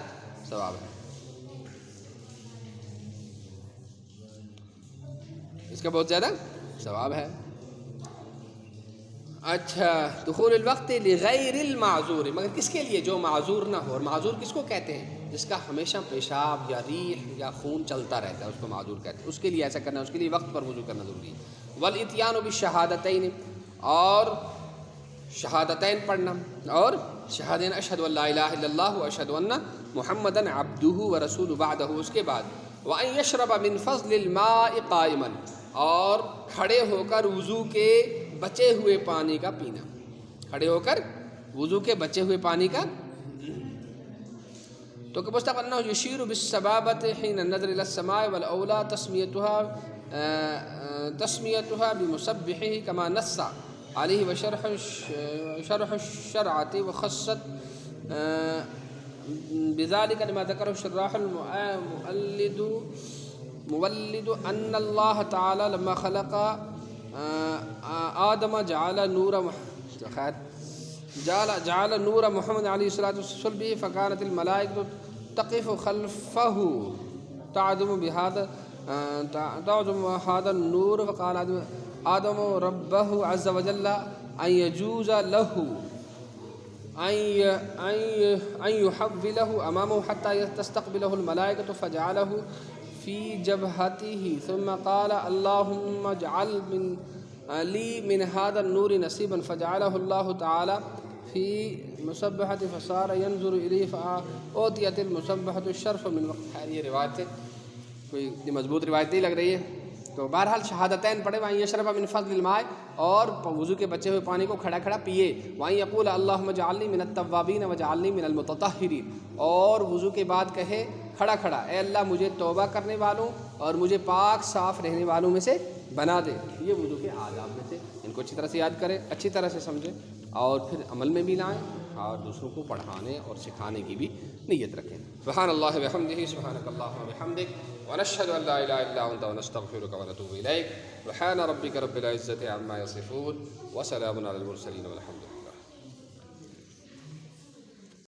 ثواب ہے، اس کا بہت زیادہ ثواب ہے۔ اچھا، دخول الوقت لغیر المعذور، مگر کس کے لیے، جو معذور نہ ہو، اور معذور کس کو کہتے ہیں، جس کا ہمیشہ پیشاب یا ریح یا خون چلتا رہتا ہے، اس کو معذور کہتے ہیں، اس کے لیے ایسا کرنا، اس کے لیے وقت پر وضو کرنا ضروری ہے۔ والاتیان بالشہادتین، اور شہادتین پڑھنا، اور شہادتین اشہد ان لا الہ الا اللہ واشہد ان محمدًا عبدہ ورسولہ بعدہ، اس کے بعد وان یشرب من فضل الماء قائما، اور کھڑے ہو کر وضو کے بچے ہوئے پانی کا پینا، کھڑے ہو کر وضو کے بچے ہوئے پانی کا۔ تو کہ مستحب انہ یشیر بالسبابۃ حین النظر الی السماء والاولی تسمیتها بمسبحہ کما نص علیہ وشرح الشرعۃ وخصت بذلك لما ذكره الشراح مولد ان اللہ تعالی لما خلق آدم جعل نور محمد علیہ الصلاۃ والسلام فكانت الملائکۃ تقف خلفه تعظم هذا النور، فقال آدم ربه عز وجل ان يجوز له ان يحوله امامه حتى تستقبله الملائکۃ، فجعله في جبهته ثم قال اللهم اجعل لي من هذا النور نصيبا، فجعله الله تعالى فی مسبحۃ فصار ینظر الیہ فاعطیت المسبحۃ الشرف من وقت. خیر یہ روایت ہے کوئی اتنی مضبوط روایت نہیں لگ رہی ہے. تو بہرحال شہادتین پڑھے وہیں یشرب من فضل الماء اور وضو کے بچے ہوئے پانی کو کھڑا کھڑا پیے. وہیں یقول اللہم اجعلنی من التوابین واجعلنی من المتطہرین اور وضو کے بعد کہے کھڑا کھڑا اے اللہ مجھے توبہ کرنے والوں اور مجھے پاک صاف رہنے والوں میں سے بنا دے. یہ وضو کے آداب میں سے ان کو اچھی طرح سے یاد کریں, اچھی طرح سے سمجھیں اور پھر عمل میں بھی لائیں اور دوسروں کو پڑھانے اور سکھانے کی بھی نیت رکھیں. سبحان اللہ وبحمدہ سبحانک اللہم وبحمدک ونشهد ان لا الہ الا انت ونستغفرک ونتوب الیک. سبحان ربک رب العزة عما یصفون وسلام علی المرسلین والحمد للہ.